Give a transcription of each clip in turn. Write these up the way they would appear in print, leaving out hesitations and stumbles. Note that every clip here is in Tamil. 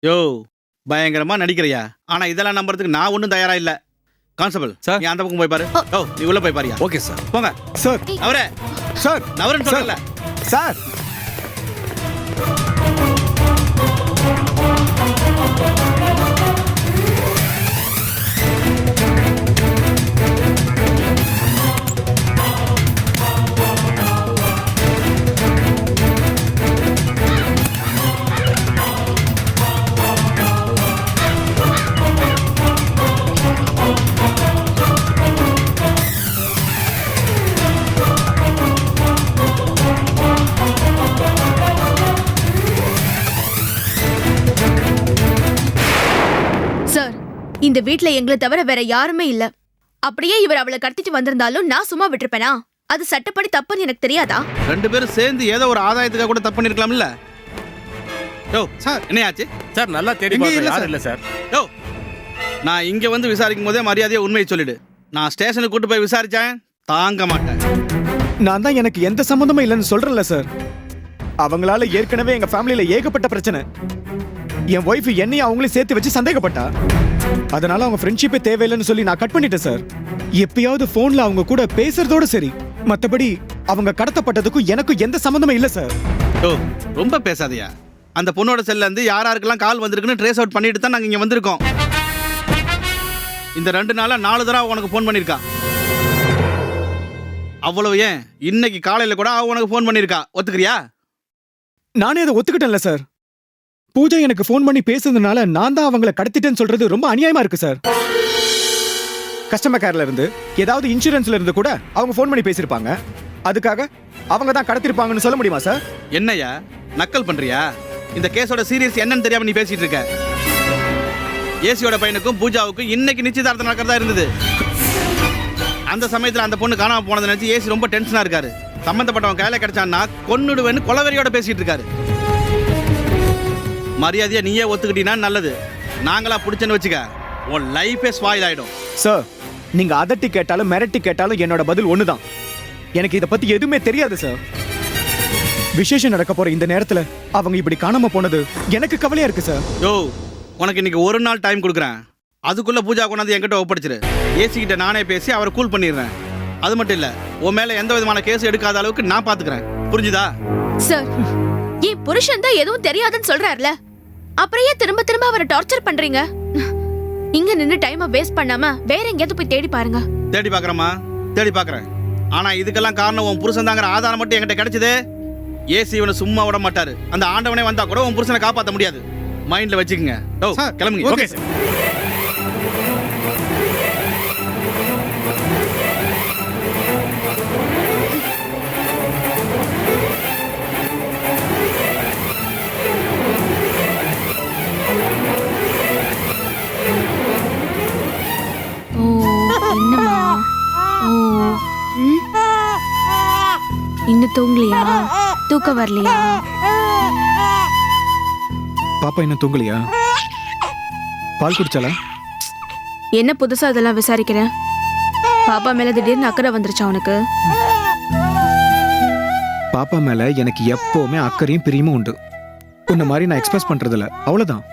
யோ பயங்கரமா நடிக்கிறியா? ஆனா இதெல்லாம் நம்புறதுக்கு நான் ஒன்றும் தயாரா இல்ல. Constable sir. நீ அந்த பக்கம் போய் பாரு. ஓ நீ உள்ள போய் பாரியா? Okay sir. போங்க. சார் நவரே சார் நவரன்னு சொல்லல. சார் சார், இந்த வீட்ல எங்களை தவிர வேற யாருமே இல்ல. அப்படியே இவர் அவளை கடத்திட்டு வந்திருந்தாலும் நான் சும்மா விட்டுருப்பேனா? அது சட்டப்படி தப்புன்னு எனக்கு தெரியாதா? ரெண்டு பேரும் சேர்ந்து ஏதோ ஒரு ஆதாயத்துக்காக கூட தப்பு பண்ணிருக்கலாம்ல. யோ சார் என்னையாச்சு? சார் நல்லா தேடி எங்கேயும் பார்த்தேன். இல்ல யாரும் சார். இல்ல சார். யோ நான் இங்க வந்து விசாரிக்கும் போதே மரியாதையா உண்மையை சொல்லிடு. நான் ஸ்டேஷனுக்கு கூட்டு போய் விசாரிச்சேன், தாங்க மாட்டேன். நான் தான் எனக்கு எந்த சம்மந்தமும் இல்லைன்னு சொல்றேன்ல சார். அவங்களால ஏற்கனவே எங்க ஃபேமிலியில ஏகப்பட்ட பிரச்சனை. என் ஒய்ஃப் என்னையும் அவங்களையும் சேர்த்து வச்சு சந்தேகப்பட்டா. அதனால அவங்க ஃப்ரெண்ட்ஷிப்பே தேவையில்லைன்னு சொல்லி நான் கட் பண்ணிட்டேன் சார். எப்பயாவது போன்ல அவங்க கூட பேசுறதோட சரி, மத்தபடி அவங்க கடத்தப்பட்டதுக்கும் எனக்கும் எந்த சம்மந்தமும் இல்ல சார். யோ ரொம்ப பேசாதயா. அந்த பொண்ணோட செல்ல இருந்து யாராருக்கெல்லாம் கால் வந்திருக்குன்னு ட்ரேஸ் அவுட் பண்ணிட்டு தான் நாங்க இங்க வந்திருக்கோம். இந்த 2 நாளா 4 தடவை உனக்கு ஃபோன் பண்ணிருக்கா. அவ்வளவு ஏன் இன்னைக்கு காலையில கூட அவ உனக்கு ஃபோன் பண்ணிருக்கா. ஒத்துக்கிறியா? நானே அதை ஒத்துக்கிட்டேன்ல சார். பூஜா எனக்கு ஃபோன் பண்ணி பேசுனதுனால நான் தான் அவங்கள கடத்திட்டேன்னு சொல்றது ரொம்ப அநியாயமா இருக்கு சார். கஸ்டமர் கேர்ல இருந்து ஏதாவது இன்சூரன்ஸ்ல இருந்து கூட அவங்க ஃபோன் பண்ணி பேசியிருப்பாங்க. அதுக்காக அவங்க தான் கடத்திருப்பாங்கன்னு சொல்ல முடியுமா சார்? என்னய்யா நக்கல் பண்றியா? இந்த கேஸோட சீரியஸ் என்னன்னு தெரியாம நீ பேசிட்டு இருக்க. ஏசியோட பையனுக்கும் பூஜாவுக்கும் இன்னைக்கு நிச்சயதார்த்தம் நடக்கிறதா இருந்தது. அந்த சமயத்துல அந்த பொண்ணு காணாம போனதை நினைச்சு ஏசி ரொம்ப டென்ஷனா இருக்காரு. சம்பந்தப்பட்டவன் கையில கிடைச்சான்னா கொன்னுடுவேன்னு கொலவெறியோட பேசிட்டு இருக்காரு. மரியாதையா நீயே ஒத்துக்கிட்டீன்னா நல்லது. நாங்களா பிடிச்சேன்னு வச்சுக்க உன் லைஃபே ஸ்பாயில் ஆயிடும். சார், நீங்க அதட்டி கேட்டாலும் மிரட்டி கேட்டாலும் என்னோட பதில் ஒண்ணுதான். எனக்கு இத பத்தி எதுவுமே தெரியாது சார். விசேஷம் நடக்க போற இந்த நேரத்துல அவங்க இப்படி காணாம போனது எனக்கு கவலையா இருக்கு சார். யோ உனக்கு இன்னைக்கு ஒரு நாள் டைம் கொடுக்குறேன். அதுக்குள்ள பூஜா கொண்டாந்து என்கிட்ட ஒப்படைச்சிரு. ஏசி கிட்ட நானே பேசி அவரை கூல் பண்ணிடுறேன். அது மட்டும் இல்ல, உன் மேல எந்த விதமான கேஸ் எடுக்காத அளவுக்கு நான் பாத்துக்கிறேன். புரிஞ்சுதா? சார், என் புருஷன் தான் எதுவும் தெரியாதுன்னு சொல்றாருல, அப்புறம் ஏன் திரும்ப திரும்ப அவரை டார்ச்சர் பண்றீங்க? இங்க நின்னு டைமை வேஸ்ட் பண்ணாம வேற எங்கேயாவது போய் தேடி பாருங்க. தேடி பாக்குறேம்மா, தேடி பாக்குறேன். ஆனா இதுக்கெல்லாம் காரணம் உன் புருஷன் தாங்கிற ஆதாரம் மட்டும் என்கிட்ட கிடைச்சது. ஏசி இவனை சும்மா விட மாட்டாரு. அந்த ஆண்டவனே வந்தா கூட உன் புருஷனை காப்பாற்ற முடியாது. மைண்ட்ல வச்சுக்கங்க. ஓ கிளம்புங்க. Okay sir. ஓ என்னம்மா? ஓ ம்? இன்னும் தூங்கலையா? தூக்கம் வரலையா? பாப்பா என்ன தூங்கலையா? பால் குடிச்சாலா? என்ன புதுசா இதெல்லாம் விசாரிக்கிற? பாப்பா மேல திடீர்னு அக்கறை வந்துருச்சா உனக்கு? பாப்பா மேல எனக்கு எப்பவுமே அக்கறையும் பிரியமும் உண்டு. உன்ன மாதிரி நான் எக்ஸ்பிரஸ் பண்றதில்ல, அவ்வளவுதான்.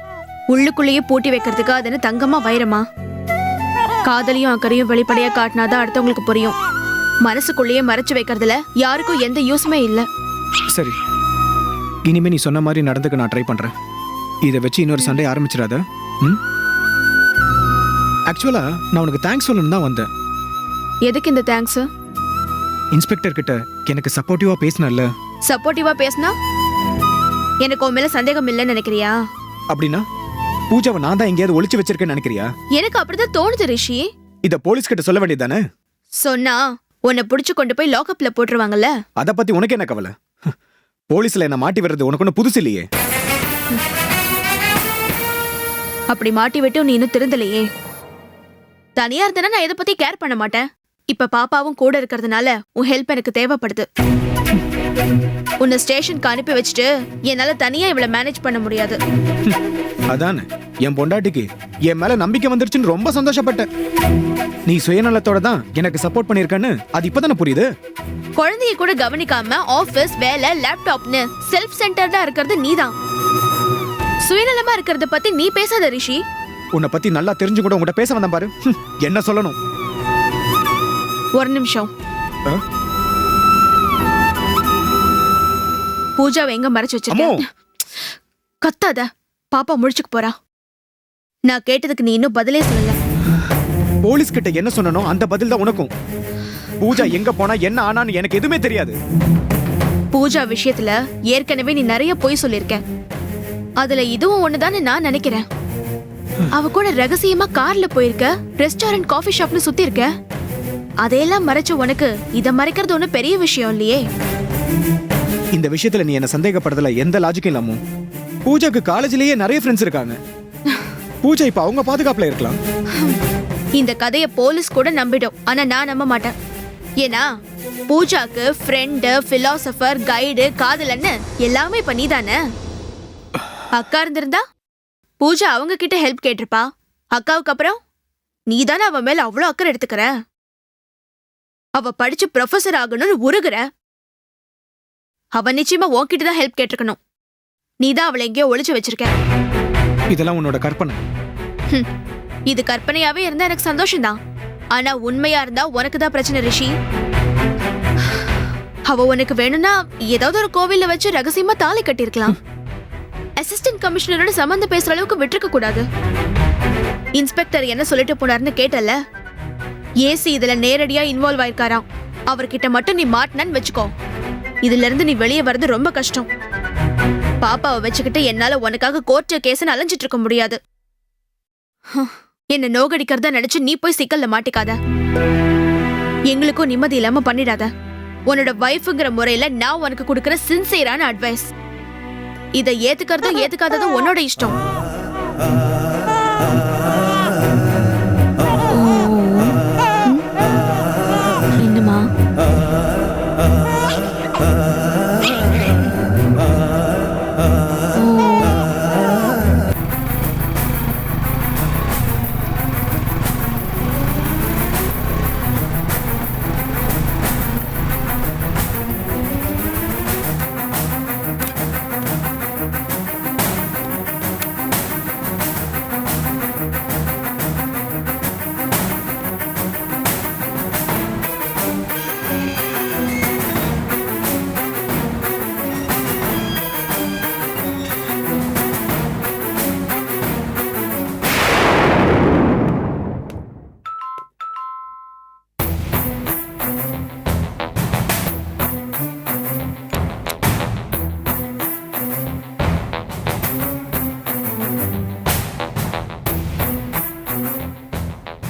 உள்ளுக்குள்ளேயே பூட்டி வைக்கிறதுக்கு அது என்ன தங்கமா வைரமா? காதலியும் அக்கறையும் வெளிப்படையா காட்டினாதான் அடுத்தவங்களுக்கு புரியும். மனசுக்குள்ளேயே மறைச்சு வைக்கிறதுல யாருக்கும் எந்த யூஸுமே இல்ல. சரி, இனிமே நீ சொன்ன மாதிரி நடந்துக்க நான் ட்ரை பண்றேன். இதை வச்சு இன்னொரு சண்டை ஆரம்பிச்சிடாத. ம்? ஆக்சுவலா நான் உனக்கு தேங்க்ஸ் சொல்லணும்னு தான் வந்தேன். எதுக்கு இந்த தேங்க்ஸ்? இன்ஸ்பெக்டர் கிட்ட எனக்கு சப்போர்ட்டிவா பேசினல்ல. சப்போர்ட்டிவா பேசினா எனக்கு உன் மேல சந்தேகம் இல்லைன்னு நினைக்கிறியா? அப்படின்னா பூஜாவை நான் தான் எங்கேயாவது ஒளிச்சு வச்சிருக்கேன்னு நினைக்கிறியா? எனக்கு அப்படிதான் தோணுது ரிஷி. இத போலீஸ் கிட்ட சொல்ல வேண்டியதானே? சொன்னா உன்னை புடிச்சு கொண்டு போய் லாக்அப்ல போட்டுருவாங்கல்ல. அத பத்தி உனக்கு என்ன கவலை? போலீஸ்ல என்ன மாட்டி வர்றது உனக்கு ஒன்றும் புதுசு இல்லையே. அப்படி மாட்டி விட்டு நீ இன்னும் திருந்தலையே. தனியா இருந்தனா நான் இதை பத்தி கேர் பண்ண மாட்டேன். இப்ப பாப்பாவும் கூட இருக்கிறதுனால உன் ஹெல்ப் எனக்கு தேவைப்படுது. உன்னை ஸ்டேஷனுக்கு அனுப்பி வச்சுட்டு என்னால தனியா இவளை மேனேஜ் பண்ண முடியாது. அதானே என் பொண்டாட்டிக்கு என் மேல நம்பிக்கை வந்துருச்சுன்னு ரொம்ப சந்தோஷப்பட்டேன். நீ சுயநலத்தோட தான் எனக்கு சப்போர்ட் பண்ணிருக்கன்னு அது இப்பதானே புரியுது. குழந்தைய கூட கவனிக்காம ஆபீஸ் வேலை லேப்டாப்னு செல்ஃப் சென்டர்டா இருக்கிறது நீதான். சுயநலமா இருக்கிறத பத்தி நீ பேசாத ரிஷி. உன்னை பத்தி நல்லா தெரிஞ்சு கூட உங்ககிட்ட பேச வந்தேன் பாரு. என்ன சொல்லணும்? ஒரு நிமிஷம். ஆ? பூஜாவை எங்க மறைச்சு வச்சிருக்க? கத்தாத, பாப்பா முழிச்சுக்கு போறா. நான் கேட்டதுக்கு நீ இன்னும் பதிலே சொல்லல. போலீஸ் கிட்ட என்ன சொன்னனோ அந்த பதில் தான் உனக்கும். பூஜா எங்க போனா என்ன ஆனான்னு எனக்கு எதுவுமே தெரியாது. பூஜா விஷயத்துல ஏற்கனவே நீ நிறைய பொய் சொல்லிருக்க. அதுல இதுவும் ஒண்ணுதான்னு நான் நினைக்கிறேன். அவ கூட ரகசியமா கார்ல போயிருக்க, ரெஸ்டாரண்ட் காஃபி ஷாப்னு சுத்தி இருக்க. அதையெல்லாம் மறைச்ச உனக்கு இத மறைக்கிறது ஒண்ணு பெரிய விஷயம் இல்லையே. இந்த விஷயத்துல நீ என்ன சந்தேகப்படுறதுல எந்த லாஜிக்கும் இல்லாமோ. பூஜாக்கு காலேஜ்லயே நிறைய ஃப்ரெண்ட்ஸ் இருக்காங்க. பூஜா இப்ப அவங்க பாதுகாப்புல இருக்கலாம். இந்த கதைய போலீஸ் கூட நம்பிடும், ஆனா நான் நம்ப மாட்டேன். ஏன்னா பூஜாக்கு ஃப்ரெண்டு, பிலாசபர், கைடு, காதலன்னு எல்லாமே இப்ப நீதானே. அக்கா இருந்திருந்தா பூஜா அவங்க கிட்ட ஹெல்ப் கேட்டிருப்பா. அக்காவுக்கு அப்புறம் நீதானே அவ மேல அவ்வளவு அக்கறை எடுத்துக்கிற. அவ படிச்சு ப்ரொஃபசர் ஆகணும்னு உருகுற. அவ நிச்சயமா உன்கிட்ட தான் ஹெல்ப் கேட்டிருக்கணும். நீதான் அவளை எங்கேயோ ஒளிச்சு வச்சிருக்க. இதெல்லாம் உன்னோட கற்பனை. இது கற்பனையாவே இருந்தா எனக்கு சந்தோஷம்தான். ஆனா உண்மையா இருந்தா உனக்கு தான் பிரச்சனை ரிஷி. அவ உனக்கு வேணும்னா ஏதாவது ஒரு கோவில்ல வச்சு ரகசியமா தாலி கட்டிருக்கலாம். அசிஸ்டன்ட் கமிஷனரோட சம்பந்தம் பேசுற அளவுக்கு விட்டுருக்க கூடாது. இன்ஸ்பெக்டர் என்ன சொல்லிட்டு போனார்னு கேட்டல. ஏசி இதுல நேரடியா இன்வால்வ் ஆயிருக்காராம். அவர்கிட்ட மட்டும் நீ மாட்டினான்னு வச்சுக்கோ, இதுல இருந்து நீ வெளியே வர்றது ரொம்ப கஷ்டம். பாப்பாவை வச்சுக்கிட்டு என்னால உனக்காக கோர்ட் கேஸ்ன்னு அலைஞ்சிட்டு இருக்க முடியாது. என்ன நோகடிக்கிறதா நினைச்சு நீ போய் சிக்கல்ல மாட்டிக்காத. எங்களுக்கும் நிம்மதி இல்லாம பண்ணிடாத. உன்னோட வைஃப்ங்கிற முறையில நான் உனக்கு கொடுக்கிற சின்சியரான அட்வைஸ். இதை ஏத்துக்கிறதும் ஏத்துக்காததும் உன்னோட இஷ்டம். என்னமா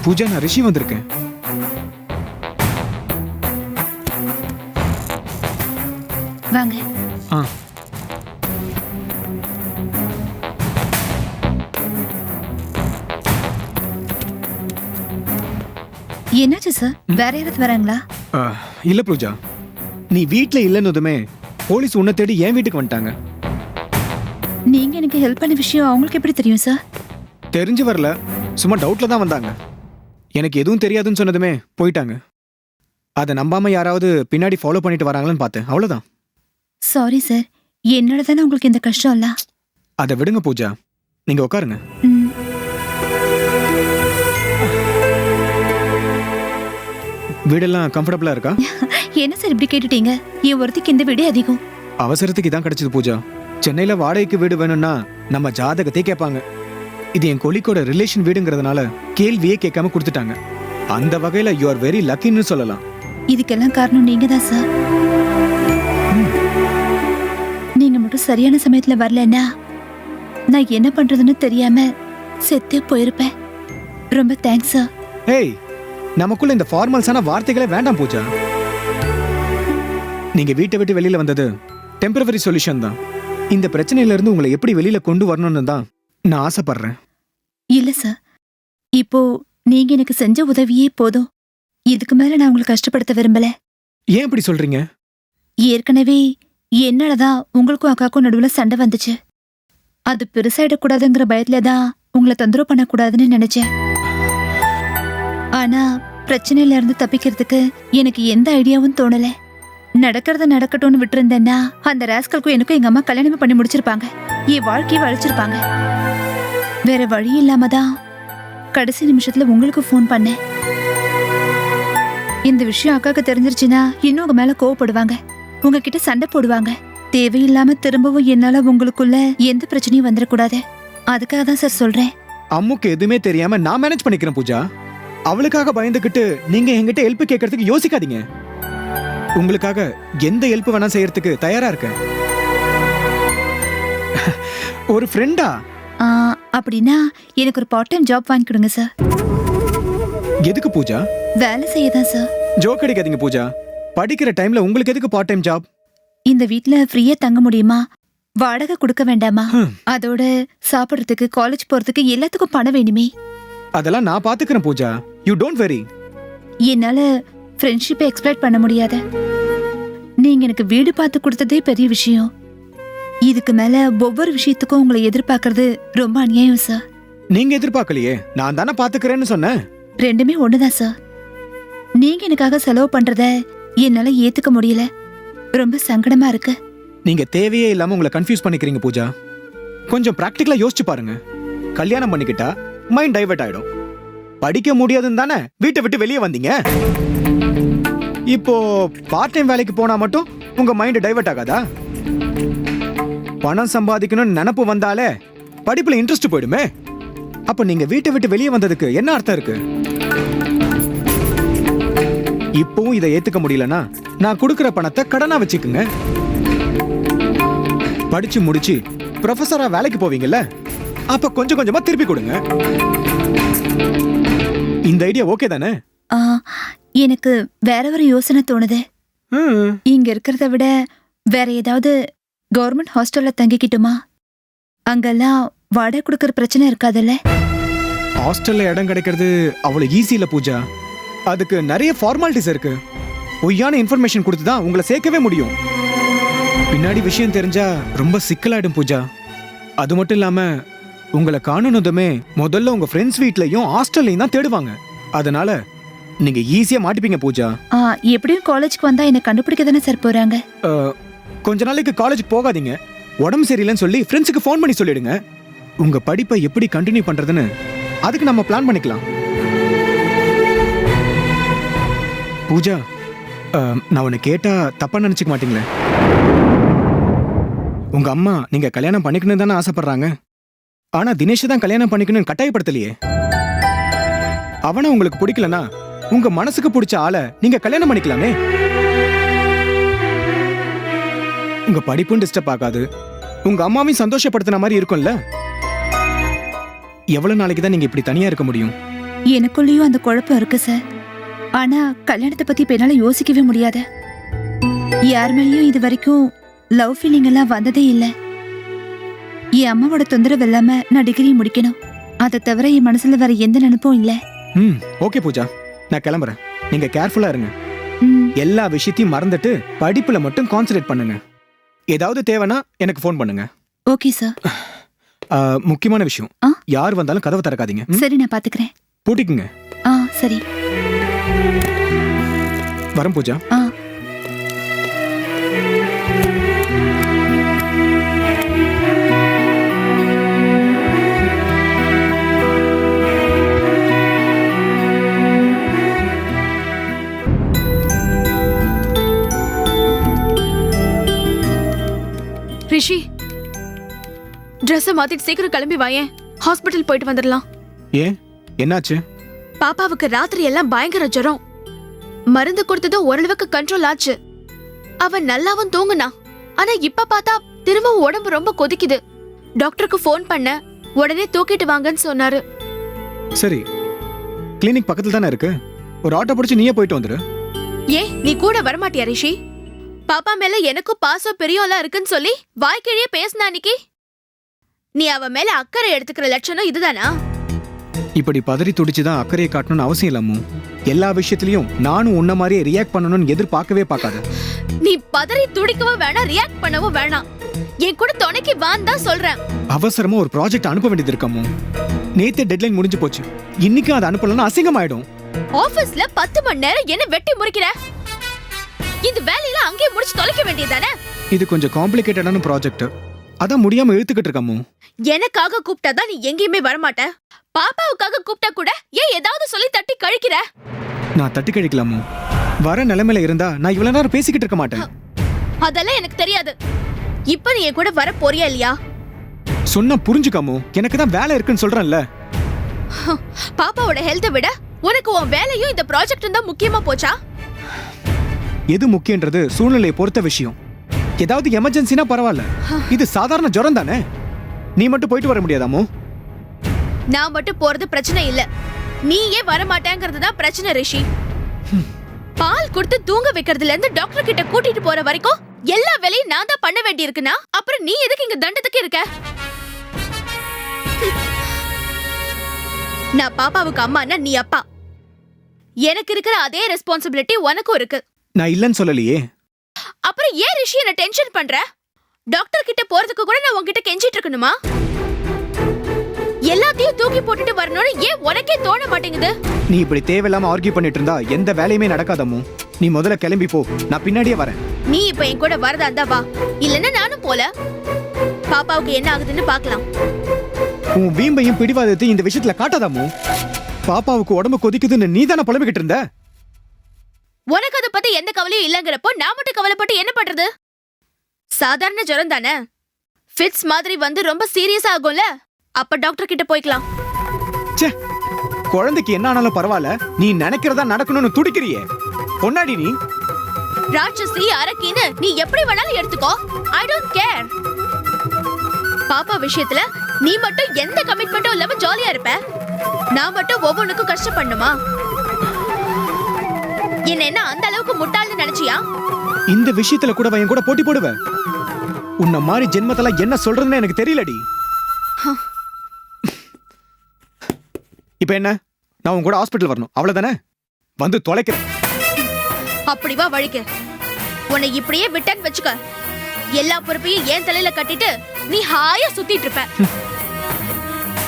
பூஜா, நான் ரிஷி வந்திருக்கேன். வாங்க. ஆ. என்னாச்சு சார்? வேற யாராவது வராங்களா? இல்ல பூஜா, நீ வீட்ல இல்லைன்னதுமே போலீஸ் உன்னை தேடி என் வீட்டுக்கு வந்துட்டாங்க. நீங்க எனக்கு ஹெல்ப் பண்ண விஷயம் அவங்களுக்கு எப்படி தெரியும் சார்? தெரிஞ்சு வரல, சும்மா டவுட்ல தான் வந்தாங்க. எனக்கு எதுவும் தெரியாதுன்னு சொன்னதுமே போயிட்டாங்க. அதை நம்பாம யாராவது பின்னாடி ஃபாலோ பண்ணிட்டு வராங்களான்னு பார்த்தேன், அவ்வளவுதான். சாரி சார், என்னோட தானே உங்களுக்கு இந்த கஷ்டம் இல்ல. அதை விடுங்க பூஜா, நீங்க உட்காருங்க. ம். வீடெல்லாம் கம்ஃபர்டபுளா இருக்கா? என்ன சார் இப்படி கேட்டுட்டீங்க? என் ஒருத்திக்கு இந்த வீடே அதிகம். அவசரத்துக்கு இதான் கிடைச்சது பூஜா. சென்னையில வாடகைக்கு வீடு வேணும்னா நம்ம ஜாதகத்தை கேட்பாங்க. இது என் கொலிக்கோட ரிலேஷன் வீடுங்கிறதுனால கேள்வியே கேட்காம கொடுத்துட்டாங்க. அந்த வகையில யூ ஆர் வெரி லக்கின்னு சொல்லலாம். இதுக்கெல்லாம் காரணம் நீங்க தான் சார். நீங்க மட்டும் சரியான சமயத்துல வரலன்னா நான் என்ன பண்றதுன்னு தெரியாம செத்தே போயிருப்பேன். ரொம்ப தேங்க்ஸ் சார். ஏய், நமக்குள்ள இந்த ஃபார்மல்ஸான வார்த்தைகளே வேண்டாம் பூஜா. நீங்க வீட்டை விட்டு வெளியில வந்தது டெம்பரவரி சொல்யூஷன் தான். இந்த பிரச்சனையில இருந்து உங்களை எப்படி வெளியில கொண்டு வரணும்னு தான் நான் ஆசைப்படுறேன். இல்ல சார், இப்போ நீங்க எனக்கு செஞ்ச உதவியே போதும். இதுக்கு மேல நான் உங்களை கஷ்டப்படுத்த விரும்பல. ஏன் இப்படி சொல்றீங்க? ஏற்கனவே என்னாலதான் உங்களுக்கும் அக்காக்கும் நடுவுல சண்டை வந்துச்சு. அது பெருசாயிடக்கூடாதுங்கிற பயத்துலதான் உங்களை தொந்தரவு பண்ணக்கூடாதுன்னு நினைச்சேன். ஆனா பிரச்சனையில இருந்து தப்பிக்கிறதுக்கு எனக்கு எந்த ஐடியாவும் தோணல. நடக்கிறத நடக்கட்டும்னு விட்டுருந்தேன்னா அந்த ராஸ்கலுக்கும் எனக்கும் எங்க அம்மா கல்யாணமே பண்ணி முடிச்சிருப்பாங்க, என் வாழ்க்கையை அழிச்சிருப்பாங்க. வேற வழி இல்லாம தான் கடைசி நிமிஷத்துல உங்களுக்கு ஃபோன் பண்ணேன். இந்த விஷயம் அக்காக்கு தெரிஞ்சிருச்சுன்னா இன்னும் உங்க மேல கோவப்படுவாங்க, உங்ககிட்ட சண்டை போடுவாங்க. தேவையில்லாம திரும்பவும் என்னால உங்களுக்குள்ள எந்த பிரச்சனையும் வந்துடக்கூடாது. அதுக்காக தான் சார் சொல்றேன். அம்முக்கு எதுவுமே தெரியாம நான் மேனேஜ் பண்ணிக்கிறேன் பூஜா. அவளுக்காக பயந்துகிட்டு நீங்க என்கிட்ட ஹெல்ப் கேட்கறதுக்கு யோசிக்காதீங்க. உங்களுக்காக எந்த ஹெல்ப் வேணா செய்யறதுக்கு தயாரா இருக்கேன். ஒரு ஃப்ரெண்டா? அப்படின்னா எனக்கு ஒரு பார்ட் டைம் ஜாப் வாங்கி கொடுங்க சார். எதுக்கு பூஜா? வேலை செய்யதான் சார். ஜோக் அடிக்காதீங்க பூஜா. படிக்கிற டைம்ல உங்களுக்கு எதுக்கு பார்ட் டைம் ஜாப்? இந்த வீட்ல ஃப்ரீயா தங்க முடியுமா? வாடகை கொடுக்க வேண்டாமா? அதோட சாப்பிடுறதுக்கு, காலேஜ் போறதுக்கு எல்லாத்துக்கும் பணம் வேணுமே. அதெல்லாம் நான் பாத்துக்கிறேன் பூஜா. You don't worry. என்னால ஃப்ரெண்ட்ஷிப்பை எக்ஸ்பிளைட் பண்ண முடியாது. நீங்க எனக்கு வீடு பார்த்து கொடுத்ததே பெரிய விஷயம். இதுக்கு மேல ஒவ்வொரு விஷயத்துக்கும் உங்களை எதிர்பார்க்கறது ரொம்ப அநியாயம் சார். நீங்க எதிர்பார்க்கலையே, நான் தானே பாத்துக்கிறேன்னு சொன்னேன். ரெண்டுமே ஒண்ணுதான் சார். நீங்க எனக்காக செலவு பண்றத என்னால ஏத்துக்க முடியல. ரொம்ப சங்கடமா இருக்கு. நீங்க தேவையே இல்லாம உங்களை கன்ஃபியூஸ் பண்ணிக்கிறீங்க பூஜா. கொஞ்சம் பிராக்டிகலா யோசிச்சு பாருங்க. கல்யாணம் பண்ணிக்கிட்டா மைண்ட் டைவர்ட் ஆயிடும். படிக்க முடியாதுன்னு தானே வீட்டை விட்டு வெளியே வந்தீங்க. இப்போ பார்ட் டைம் வேலைக்கு போனா மட்டும் உங்க மைண்ட் டைவர்ட் ஆகாதா? பணம் சம்பாதிக்கணும்னு நினைப்பு வந்தாலே படிப்புல இன்ட்ரெஸ்ட் போயிடுமே. அப்ப நீங்க வீட்டை விட்டு வெளியே வந்ததுக்கு என்ன அர்த்தம் இருக்கு? இப்பவும் இதை ஏத்துக்க முடியலன்னா நான் கொடுக்கிற பணத்தை கடனா வச்சுக்குங்க. படிச்சு முடிச்சு ப்ரொஃபஸரா வேலைக்கு போவீங்கல்ல, அப்ப கொஞ்சம் கொஞ்சமா திருப்பி கொடுங்க. இந்த ஐடியா ஓகே தானே? எனக்கு வேற ஒரு யோசனை தோணுது. இங்க இருக்கிறத விட வேற ஏதாவது கவர்மெண்ட் ஹாஸ்டல்ல தங்கிக்கிட்டுமா? அங்கெல்லாம் வாடகை கொடுக்கற பிரச்சனை இருக்காதுல்ல? ஹாஸ்டல்ல இடம் கிடைக்கிறது அவ்வளவு ஈஸி இல்ல பூஜா. அதுக்கு நிறைய ஃபார்மாலிட்டிஸ் இருக்கு. பொய்யான இன்ஃபர்மேஷன் கொடுத்து தான் உங்களை சேர்க்கவே முடியும். பின்னாடி விஷயம் தெரிஞ்சா ரொம்ப சிக்கலாயிடும் பூஜா. அது மட்டும் இல்லாம உங்களை காணணுதுமே முதல்ல உங்க ஃப்ரெண்ட்ஸ் வீட்லயும் ஹாஸ்டல்லையும் தான் தேடுவாங்க. அதனால நீங்க ஈஸியா மாட்டிப்பீங்க பூஜா. எப்படியும் காலேஜ்க்கு வந்தா என்ன கண்டுபிடிக்க தானே சார் போறாங்க. கொஞ்ச நாளைக்கு காலேஜ் போகாதீங்க. உடம்பு சரியில்லைன்னு சொல்லி ஃப்ரெண்ட்ஸுக்கு ஃபோன் பண்ணி சொல்லிடுங்க. உங்க படிப்பை எப்படி கண்டினியூ பண்றதுன்னு அதுக்கு நம்ம பிளான் பண்ணிக்கலாம். பூஜா, நான் உன்னை கேட்டா தப்பா நினைச்சுக்க மாட்டீங்களே? உங்க அம்மா நீங்க கல்யாணம் பண்ணிக்கணும் தானே ஆசைப்படுறாங்க. ஆனா தினேஷ் தான் கல்யாணம் பண்ணிக்கணும்னு கட்டாயப்படுத்தலையே. அவனை உங்களுக்கு பிடிக்கலனா உங்க மனசுக்கு பிடிச்ச ஆளை நீங்க கல்யாணம் பண்ணிக்கலாமே. உங்க படிப்பும் டிஸ்டர்ப் ஆகாது, உங்க அம்மாவையும் சந்தோஷப்படுத்தின மாதிரி இருக்கும்ல. எவ்வளவு நாளைக்கு தான் நீங்க இப்படி தனியா இருக்க முடியும்? எனக்குள்ளேயும் அந்த குழப்பம் இருக்கு சார். ஆனா கல்யாணத்தை பத்தி இப்ப என்னால யோசிக்கவே முடியாது. யார் மேலேயும் இது வரைக்கும் லவ் ஃபீலிங் எல்லாம் வந்ததே இல்லை. என் அம்மாவோட தொந்தரவு இல்லாம நான் டிகிரி முடிக்கணும். அதை தவிர என் மனசுல வேற எந்த நினைப்பும் இல்லை. ஓகே பூஜா, நான் கிளம்புறேன். நீங்க கேர்ஃபுல்லா இருங்க. எல்லா விஷயத்தையும் மறந்துட்டு படிப்புல மட்டும் கான்சென்ட்ரேட் பண்ணுங்க. ஏதாவது தேவைன்னா எனக்கு ஃபோன் பண்ணுங்க. Okay sir. முக்கியமான விஷயம், யார் வந்தாலும் கதவை திறக்காதீங்க. சரி, நான் பாத்துக்கிறேன். பூட்டிக்குங்க. சரி. வரேன் பூஜா. ரிஷி, ட்ரெஸ் மாத்திட்டு சீக்கிரம் கிளம்பி வாயேன். ஹாஸ்பிட்டல் போயிட்டு வந்துடலாம். ஏன், என்னாச்சு? பாப்பாவுக்கு ராத்திரி எல்லாம் பயங்கர ஜுரம். மருந்து கொடுத்ததும் ஓரளவுக்கு கண்ட்ரோல் ஆச்சு. அவன் நல்லாவும் தூங்குனா. ஆனா இப்ப பார்த்தா திரும்பவும் உடம்பு ரொம்ப கொதிக்குது. டாக்டருக்கு ஃபோன் பண்ண, உடனே தூக்கிட்டு வாங்கன்னு சொன்னாரு. சரி, கிளினிக் பக்கத்துல தானே இருக்கு. ஒரு ஆட்டோ பிடிச்சு நீயே போயிட்டு வந்துரு. ஏன் நீ கூட வரமாட்டியா ரிஷி? பாப்பா மேல எனக்கும் பாசம் பெரியவளா இருக்குன்னு சொல்லி வாய்க்கிழியே பேசினா அன்னைக்கு. நீ அவ மேல அக்கறை எடுத்துக்கிற லட்சணம் இதுதானா? இப்படி பதறி துடிச்சுதான் அக்கறையை காட்டணும்னு அவசியம் இல்லாமோ. எல்லா விஷயத்திலயும் நானும் உன்ன மாதிரியே ரியாக்ட் பண்ணணும்னு எதிர்பார்க்கவே பார்க்காத. நீ பதறி துடிக்கவும் வேணாம், ரியாக்ட் பண்ணவும் வேணாம். என் கூட துணைக்கு வான்னு தான் சொல்றேன். அவசரமா ஒரு ப்ராஜெக்ட் அனுப்ப வேண்டியது இருக்கமோ. நேத்து டெட்லைன் முடிஞ்சு போச்சு. இன்னைக்கு அதை அனுப்பலன்னா அசிங்கமாயிடும். ஆபீஸ்ல 10 மணி நேரம் என்ன வெட்டி முறிக்கிற? இந்த வேலையில அங்கேயே முடிச்சு தொலைக்க வேண்டியதானே? இது கொஞ்சம் காம்ப்ளிகேட்டடான ப்ராஜெக்ட். அதான் முடியாம இழுத்துக்கிட்டு இருக்கமோ. எனக்காக கூப்பிட்டாதான் நீ எங்கேயுமே வரமாட்ட. பாப்பாவுக்காக கூப்பிட்டா கூட ஏன் ஏதாவது சொல்லி தட்டி கழிக்கிற? நான் தட்டி கழிக்கலாமோ? வர நிலைமையில இருந்தா நான் இவ்வளவு நேரம் பேசிக்கிட்டு இருக்க மாட்டேன். அதெல்லாம் எனக்கு தெரியாது. இப்ப நீ என் கூட வர போறியா இல்லையா? சொன்னா புரிஞ்சுக்காமோ. எனக்கு தான் வேலை இருக்குன்னு சொல்றேன்ல. பாப்பாவோட ஹெல்த்தை விட உனக்கு உன் வேலையும் இந்த ப்ராஜெக்டும் தான் முக்கியமா போச்சா? எது முக்கியன்றது சூழ்நிலையை பொறுத்த விஷயம். ஏதாவது எமர்ஜென்சினா பரவாயில்ல, இது சாதாரண ஜுரம் தானே. நீ மட்டும் போயிட்டு வர முடியாதாமோ? நான் மட்டும் போறது பிரச்சனை இல்ல, நீ ஏன் வர மாட்டேங்கிறது தான் பிரச்சனை ரிஷி. பால் கொடுத்து தூங்க வைக்கிறதுல இருந்து டாக்டர் கிட்ட கூட்டிட்டு போற வரைக்கும் எல்லா வேலையும் நான் தான் பண்ண வேண்டி இருக்குன்னா அப்புறம் நீ எதுக்கு இங்க தண்டத்துக்கு இருக்க? நான் பாப்பாவுக்கு அம்மான்னா நீ அப்பா. எனக்கு இருக்கிற அதே ரெஸ்பான்சிபிலிட்டி உனக்கும் இருக்கு. நான் இல்லன்னு சொல்லலையே. அப்புறம் ஏன் ரிஷி என்ன டென்ஷன் பண்ற? டாக்டர் கிட்ட போறதுக்கு கூட நான் உன்கிட்ட கெஞ்சிட்டு இருக்கணுமா? எல்லாத்தையும் தூக்கி போட்டுட்டு வரணும்னு ஏன் உனக்கே தோண மாட்டேங்குது? நீ இப்படி தேவையில்லாம ஆர்கியூ பண்ணிட்டு இருந்தா எந்த வேலையுமே நடக்காதமோ. நீ முதல்ல கிளம்பி போ, நான் பின்னாடியே வரேன். நீ இப்ப என் கூட வரதா இருந்தா வா, இல்லன்னா நானும் போல. பாப்பாவுக்கு என்ன ஆகுதுன்னு பாக்கலாம். உன் வீம்பையும் பிடிவாதத்தையும் இந்த விஷயத்துல காட்டாதாமோ. பாப்பாவுக்கு உடம்பு கொதிக்குதுன்னு நீ தானே புலம்பிக்கிட்டு இருந்த. உனக்கு அதை பத்தி எந்த கவலையும் இல்லங்கிறப்போ நான் மட்டும் கவலைப்பட்டு என்ன பண்றது? சாதாரண ஜுரம் தானே, ஃபிட்ஸ் மாதிரி வந்து ரொம்ப சீரியஸா ஆகும்ல, அப்ப டாக்டர் கிட்ட போய்க்கலாம். ச்சே, குழந்தைக்கு என்ன ஆனாலும் பரவாயில்ல, நீ நினைக்கிறதா நடக்கணும்னு துடிக்கிறியே பொன்னாடி நீ. ராட்சசி அரக்கின்னு நீ எப்படி வேணாலும் எடுத்துக்கோ, ஐ டோன்ட் கேர். பாப்பா விஷயத்துல நீ மட்டும் எந்த கமிட்மெண்ட்டும் இல்லாம ஜாலியா இருப்ப, நான் மட்டும் ஒவ்வொன்றுக்கும் கஷ்டப்படணுமா? என்ன அந்த அளவுக்கு முட்டாள்னு நினைச்சியா? இந்த விஷயத்துல கூட என் கூட போட்டி போடுவ? உன்ன மாதிரி ஜென்மத்தெல்லாம் என்ன சொல்றதுன்னு எனக்கு தெரியலடி. இப்ப என்ன, நான் உன் கூட ஹாஸ்பிட்டல் வரணும் அவ்வளவுதானே? வந்து தொலைக்கிறேன். அப்படி வா வழிக்கு. உன்னை இப்படியே விட்டேன்னு வச்சுக்க, எல்லா பொறுப்பையும் ஏன் தலையில கட்டிட்டு நீ ஹாயா சுத்திட்டு இருப்ப.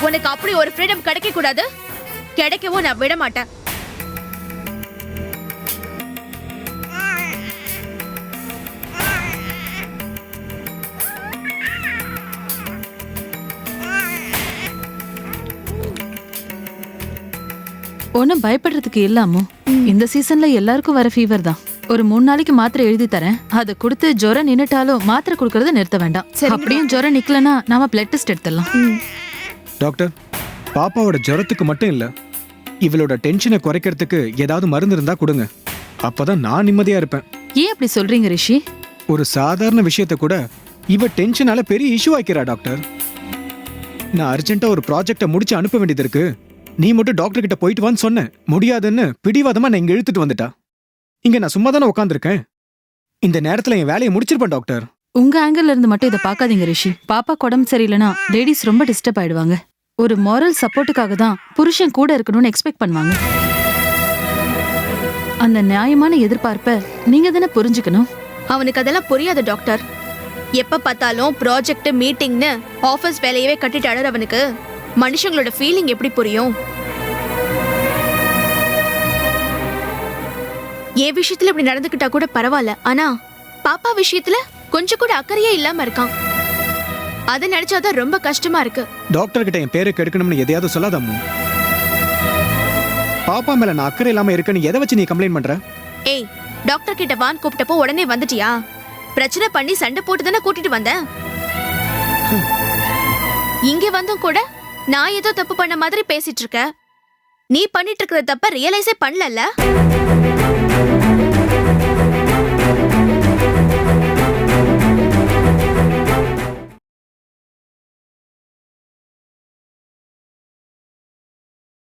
உனக்கு அப்படி ஒரு ஃப்ரீடம் கிடைக்க கூடாது, கிடைக்கவும் நான் விட மாட்டேன். ஒன்னும் பயப்படுறதுக்கு இல்லாமோ. இந்த சீசன்ல எல்லாருக்கும் வர ஃபீவர் தான். ஒரு 3 நாளைக்கு மாத்திரை எழுதி தரேன், அதை கொடுத்து ஜுரம் நின்னுட்டாலும் மாத்திரை கொடுக்கறத நிறுத்த வேண்டாம். அப்படியும் ஜுரம் நிக்கலனா நாம பிளட் டெஸ்ட் எடுத்துடலாம். டாக்டர், பாப்பாவோட ஜுரத்துக்கு மட்டும் இல்ல, இவளோட டென்ஷனை குறைக்கிறதுக்கு ஏதாவது மருந்து இருந்தா கொடுங்க. அப்பதான் நான் நிம்மதியா இருப்பேன். ஏன் அப்படி சொல்றீங்க ரிஷி? ஒரு சாதாரண விஷயத்தை கூட இவ டென்ஷனால பெரிய இஷ்யூ ஆக்கிறா டாக்டர். நான் அர்ஜென்ட்டா ஒரு ப்ராஜெக்டை முடிச்சு அனுப்ப வேண்டியது இருக்கு, நீ மட்டும் டாக்டர் கிட்ட போயிட்டு வான்னு சொன்னேன். முடியாதுன்னு பிடிவாதமா நான் இங்க இழுத்துட்டு வந்துட்டா. இங்க நான் சும்மா தானே உட்காந்துருக்கேன். இந்த நேரத்துல என் வேலையை முடிச்சிருப்பேன் டாக்டர். உங்க ஆங்கிள் இருந்து மட்டும் இதை பார்க்காதீங்க ரிஷி. பாப்பா உடம்பு சரியில்லைனா லேடிஸ் ரொம்ப டிஸ்டர்ப் ஆயிடுவாங்க. ஒரு மாரல் சப்போர்ட்டுக்காக தான் புருஷன் கூட இருக்கணும்னு எக்ஸ்பெக்ட் பண்ணுவாங்க. அந்த நியாயமான எதிர்பார்ப்ப நீங்க தானே புரிஞ்சுக்கணும். அவனுக்கு அதெல்லாம் புரியாது டாக்டர். எப்ப பார்த்தாலும் ப்ராஜெக்ட் மீட்டிங்னு ஆபீஸ் வேலையவே கட்டிட்டு அழறவனுக்கு மனுஷங்களோட ஃபீலிங் எப்படி புரியும்? என் விஷயத்துல இப்படி நடந்துக்கிட்டா கூட பரவாயில்ல, ஆனா பாப்பா விஷயத்துல கொஞ்சம் கூட அக்கறையே இல்லாம இருக்கான். அதை நினைச்சாதான் ரொம்ப கஷ்டமா இருக்கு. டாக்டர் கிட்ட என் பேரை கெடுக்கணும்னு எதையாவது சொல்லாதாமோ. பாப்பா மேல நான் அக்கறை இல்லாம இருக்கேன்னு எதை வச்சு நீ கம்ப்ளைண்ட் பண்ற? ஏய், டாக்டர் கிட்ட வான் கூப்பிட்டப்போ உடனே வந்துட்டியா? பிரச்சனை பண்ணி சண்டை போட்டு தானே கூட்டிட்டு வந்தேன். இங்க வந்தும் கூட நான் ஏதோ தப்பு பண்ண மாதிரி பேசிட்டு இருக்க. நீ பண்ணிட்டு இருக்கிற தப்ப ரியலைஸே பண்ணல.